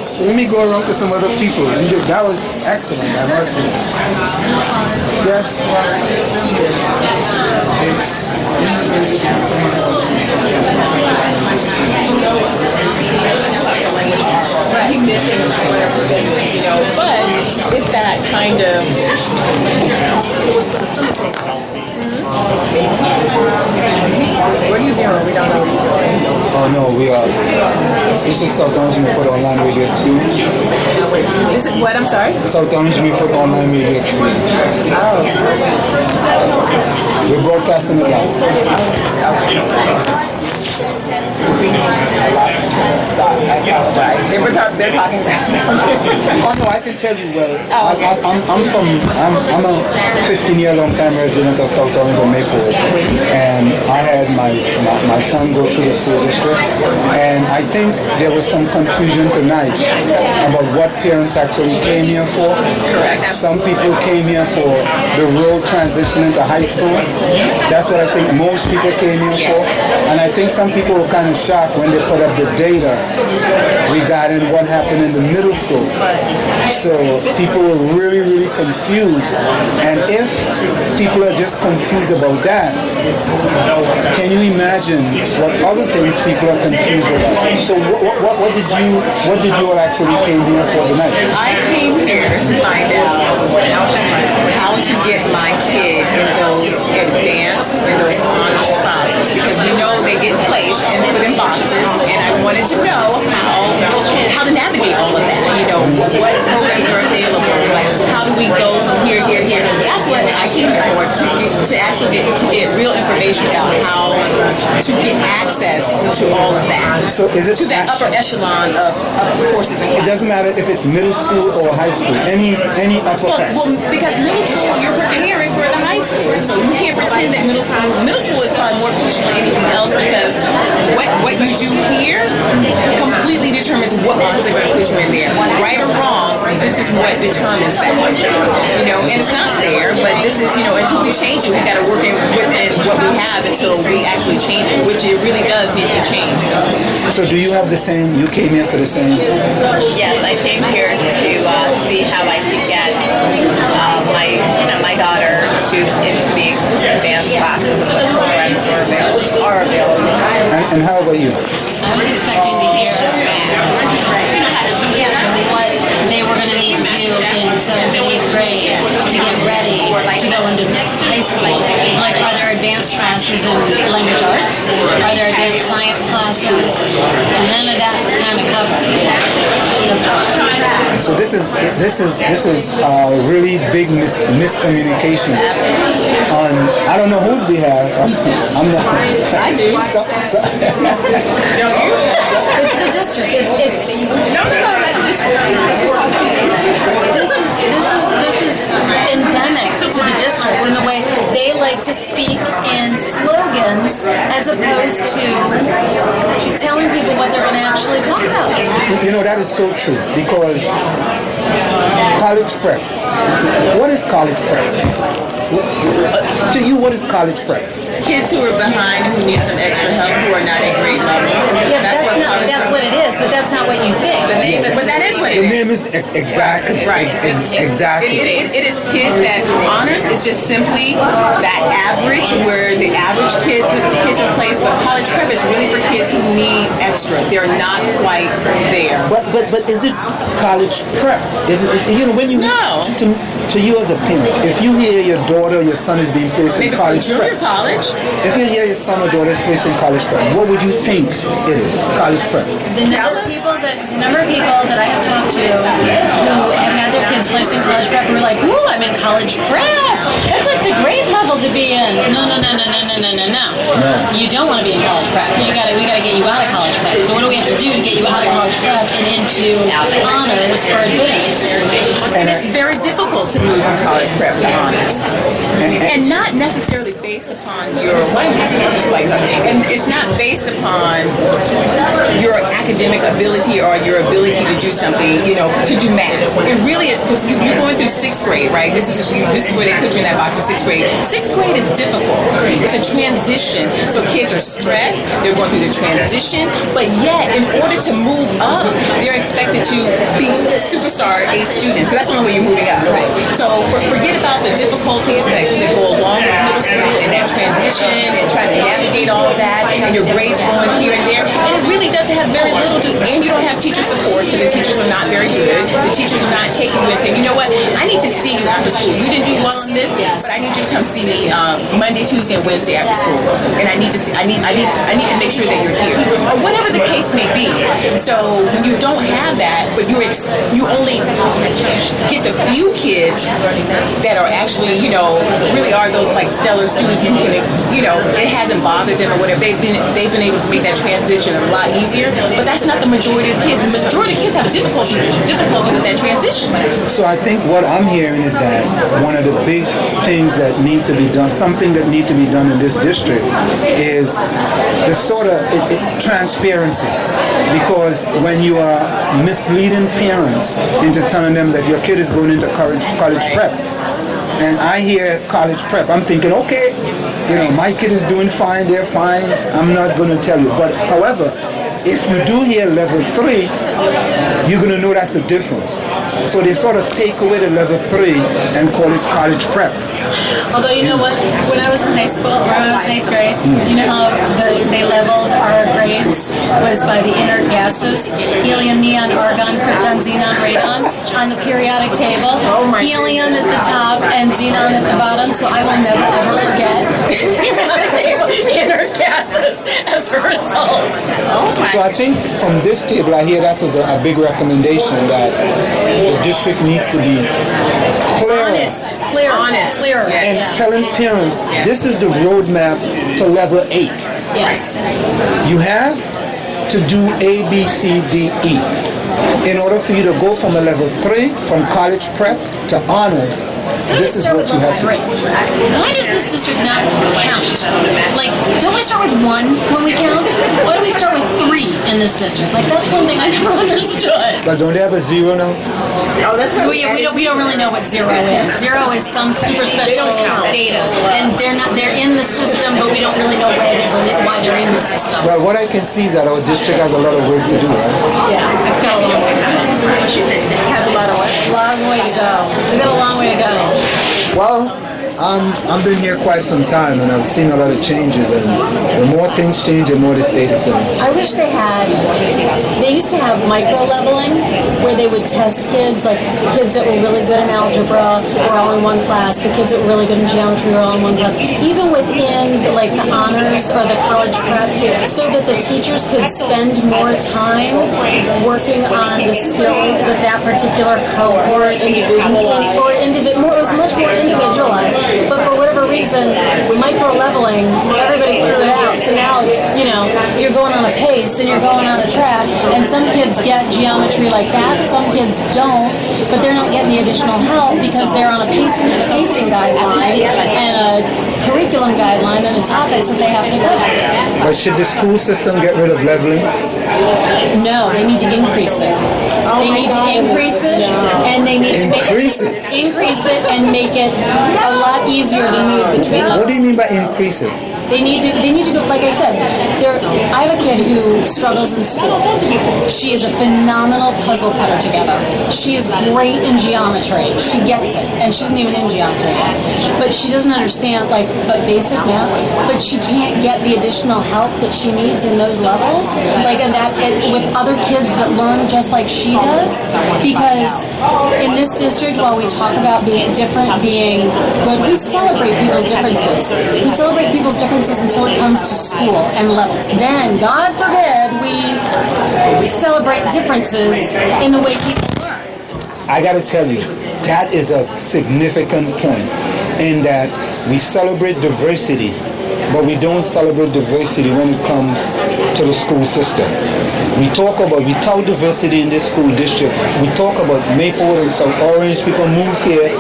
So let me go around to some other people. That was excellent, I must say. Yes. Right, missing whatever business, but it's that kind of. What are you doing? We don't know what you're doing. Oh no, we are. This is South Orange Newport Online Radio Experience. This is what? I'm sorry? South Orange Newport Online Radio Experience. Oh. We're broadcasting it live. They're talking about something. Oh no, I can tell you well. Okay. I'm a 15-year long time resident of South Orange and Maple, and I had my son go through the school district, and I think there was some confusion tonight about what parents actually came here for. Correct. Some people came here for the road transition into high school. That's what I think most people came here for, and I think some people were kind of shocked when they put up the data regarding what happened in the middle school. So people were really, really confused. And if people are just confused about that, can you imagine what other things people are confused about? So what did you all actually came here for tonight? I came here to find out how to get my kid in those advanced, in those honors classes, because we know they get placed and put in boxes, and I wanted to know how to navigate all of that. What programs are available, like how do we go from here. That's what I came here for, to actually get real information about how to get access to all of that. So is it to that upper echelon of courses and classes? It doesn't matter if it's middle school or high school, any upper class. Well, because middle school, you're preparing for the high school, so you can't pretend that middle school is probably more crucial than anything else, because what you do here completely determines what box they're going to put you in there. Right or wrong, this is what determines that. And it's not fair, but this is, until we change it, we got to work within what we have until we actually change it, which it really does need to change. So do you have the same, you came here for the same? Yes, I came here to see how I could get my daughter into the advanced classes that the programs are available. And how about you? I was expecting to hear what they were going to need to do in 7th and 8th grade to get ready to go into high school. Like, are there advanced classes in language arts? Are there advanced science classes? None of that's kind of covered. So this is really big miscommunication on I don't know whose behalf. I'm not. I do. Don't you? It's the district. It's no, not the district. This is endemic to the district in the way they like to speak in slogans as opposed to telling people what they're going to actually talk about. That is so true, because college prep. What is college prep? To you, what is college prep? Kids who are behind, who need some extra help, who are not at grade level. Yeah, that's what it is, but that's not what you think. But that is what it is. The name is exactly right. Exactly. It is kids that honors is just simply that average, where the average kids are placed, but college prep is really for kids who need extra. They're not quite there. But is it college prep? Is it when you to you as a parent, if you hear your daughter or your son is being placed in college junior prep, college. If you hear your son or daughter is placed in college prep, what would you think it is? College prep. The number of people that I have talked to who have had their kids placed in college prep who are like, ooh, I'm in college prep. That's like the grade level to be in. No. You don't want to be in college prep. We gotta get you out of college prep. So what do we have to do to get you out of college prep and into honors or advanced? And it's very difficult to move from college prep to honors. And not necessarily based upon your and it's not based upon your academic ability or your ability to do something, to do math. It really is, because you're going through 6th grade, right? This is where they put you in that box in 6th grade. 6th grade is difficult. It's a transition. So kids are stressed. They're going through the transition. But yet, in order to move up, they're expected to be superstar A students. Because that's the only way you're moving up. Right. So forget about the difficulties that go along with middle school and that transition and trying to navigate all of that and your grades going here and there. And it really does have very little to, and you don't have teacher support because the teachers are not very good. The teachers are not taking you and saying, you know what, I need to see you after school. You didn't do well on this, but I need you to come see me Monday, Tuesday, and Wednesday after school. And I need to see, I need to make sure that you're here. Or whatever the case may be. So when you don't have that, but you only get the few kids that are actually, really are those like stellar students who can, it hasn't bothered them or whatever. They've been able to make that transition a lot easier. But that's not the majority of the kids. The majority of kids have difficulty with that transition. So I think what I'm hearing is that one of the big things that need to be done, something that need to be done in this district, is the sort of transparency. Because when you are misleading parents into telling them that your kid is going into college prep, and I hear college prep, I'm thinking, okay, my kid is doing fine, they're fine, I'm not going to tell you. But however, if you do hear level 3, you're going to know that's the difference. So they sort of take away the level 3 and call it college prep. Although, you know what? When I was in high school, when I was in 8th grade, you know how they leveled our grades was by the inert gases? Helium, neon, argon, krypton, xenon, radon on the periodic table. Helium at the top and xenon at the bottom, so I will never ever forget periodic table inert gases as a result. So I think from this table, I hear that's a big recommendation that the district needs to be clear. Clear. And telling parents, this is the roadmap to level 8. Yes. You have to do A, B, C, D, E. In order for you to go from a level 3, from college prep to honors, this is what you have to do. Why does this district not count? Like, don't we start with 1 when we count? Why do we start with 3 in this district? Like, that's one thing I never understood. But don't they have a 0 now? Oh, that's right. We don't really know what 0 is. 0 is some super special data, and they're in the system, but we don't really know why they're in the system. Well, what I can see is that our district has a lot of work to do, right? Yeah, it's got a long way to go. It has a lot of what? Long way to go. It's got a long way to go. Well, I've been here quite some time, and I've seen a lot of changes, and the more things change, the more they stay the same. I wish they used to have micro-leveling, where they would test kids, like the kids that were really good in algebra were all in one class, the kids that were really good in geometry were all in one class, even within the honors or the college prep, so that the teachers could spend more time working on the skills that particular cohort individual, or it was much more individualized. But for whatever reason, micro-leveling, everybody threw it out. So now it's, you're going on a pace and you're going on a track. And some kids get geometry like that, some kids don't. But they're not getting the additional help because they're on a pace. There's a pacing guideline and a curriculum guideline and the topics that they have to cover. But should the school system get rid of leveling? No, they need to increase it. They need to increase it, and they need to increase it and make it a lot easier to move between levels. What do you mean by increase it? They need to go, like I said, I have a kid who struggles in school. She is a phenomenal puzzle putter together. She is great in geometry. She gets it, and she isn't even in geometry yet. But she doesn't understand, but basic math, but she can't get the additional help that she needs in those levels, with other kids that learn just like she does. Because in this district, while we talk about being different, being good, we celebrate people's differences. We celebrate people's differences until it comes to school and levels. Then, God forbid, we celebrate differences in the way people learn. I got to tell you, that is a significant point in that we celebrate diversity, but we don't celebrate diversity when it comes to the school system. We talk diversity in this school district. We talk about Maplewood and South Orange. People move here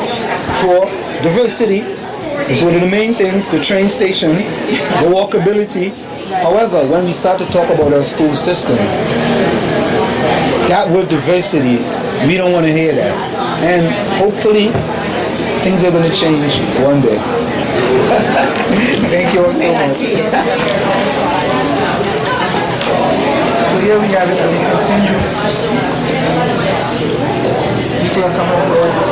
for diversity. It's one of the main things, the train station, the walkability. However, when we start to talk about our school system, that word diversity We don't want to hear that. And hopefully, things are going to change one day. Thank you all so much. So here we have it, and we continue. People are coming forward with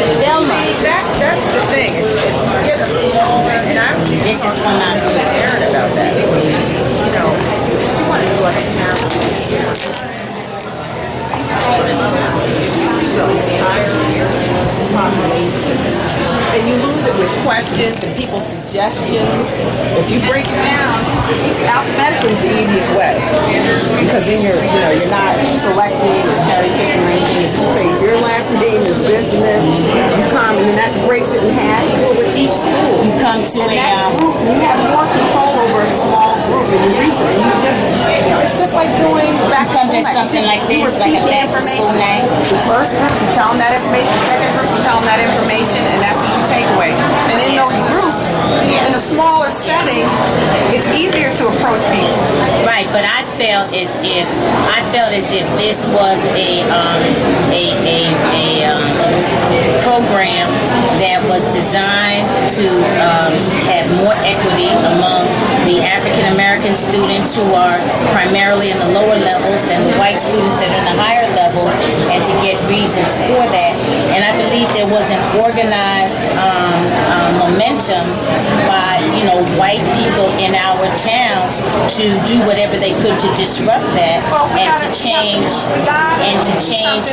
That's the thing. Get a small, and I was This is from my Aaron about that. You know, she wanted to do like a camera. And you lose it with questions and people's suggestions. If you break it down, alphabetically is the easiest way. Because then you're not selecting or cherry picking or anything. If you say your last name is business, you come and then that breaks it in half. You do it with each school. You come to And that group, you have more control over a small group and you reach it. And you just, it's just like doing back to there's something like this, like a back to school name. The first group, you tell them that information. The second group, you tell them that information, and that's what you take away. And in those groups, in a smaller setting, it's easier to approach people. Right, but I felt as if this was a program that was designed to have more equity among the African American students who are primarily in the lower levels than the white students that are in the higher levels, and to get reasons for that. And I believe there was an organized momentum by white people in our towns to do whatever they could to disrupt that and to change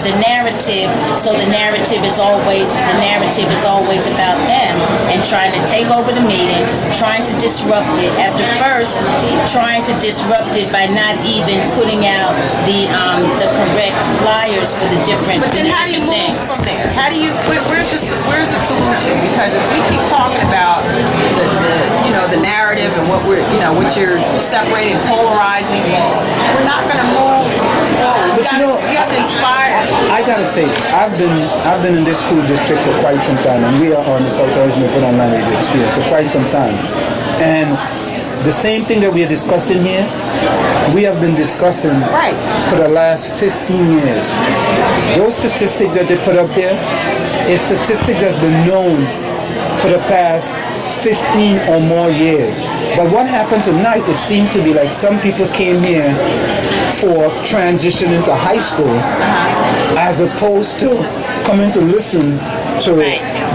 the narrative. So the narrative is always about them and trying to take over the meeting, trying to disrupt it. After first trying to disrupt it by not even putting out the correct flyers for the different But then how do you move things. from there? How do you? Where's the solution? Because if we keep talking about the narrative and what you're separating, polarizing, we're not going to move forward. But You have to inspire. I gotta say this. I've been in this school district for quite some time, and we are on the South Carolina Put on Language Experience for quite some time. And the same thing that we are discussing here, we have been discussing for the last 15 years. Those statistics that they put up there is statistics that's been known for the past 15 or more years. But what happened tonight, it seemed to be like some people came here for transitioning to high school as opposed to coming to listen to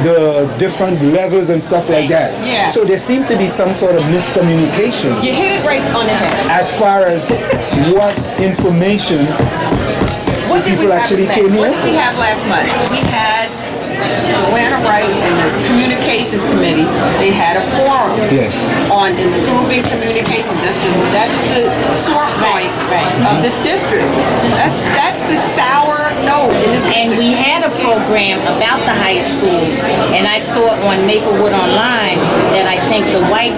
the different levels and stuff like that. Yeah. So there seemed to be some sort of miscommunication You hit it right on the head. as far as what information What did we people have actually last- came What here did we have last month? We had Joanna Wright and the Communications Committee. They had a forum Yes. on improving communications. That's the short point of this district. That's the sour note in this And we had a program about the high schools, and I saw it on Maplewood Online that I think the white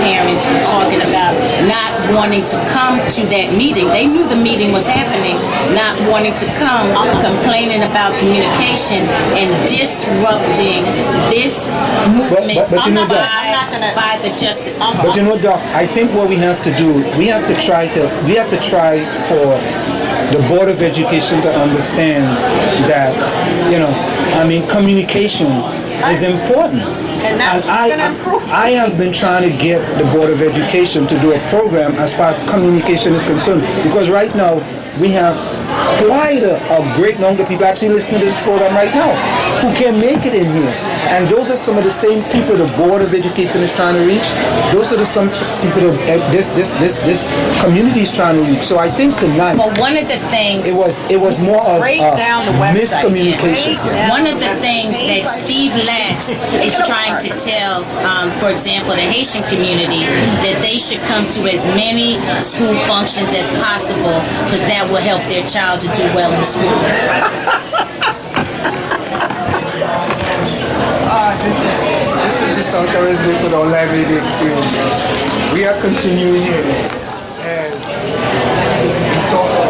parents were talking about not wanting to come to that meeting. They knew the meeting was happening, not wanting to come, complaining about communication and disrupting this movement but you know that- by the Justice Department. But you know, Doc, I think what we have to do, we have to try for the Board of Education to understand that, communication is important. And that's what's going to improve. I have been trying to get the Board of Education to do a program as far as communication is concerned, because right now we have quite a great number of people actually listening to this program right now who can make it in here. And those are some of the same people the Board of Education is trying to reach. Those are some people that this community is trying to reach. So I think tonight, But one of the things it was more of Break down the website. miscommunication. Break down One of the things that Steve Latz is trying to tell, for example, the Haitian community, that they should come to as many school functions as possible because that will help their child to do well in school. This is the South Carolina Put on Live Radio Experience. We are continuing here as we talk about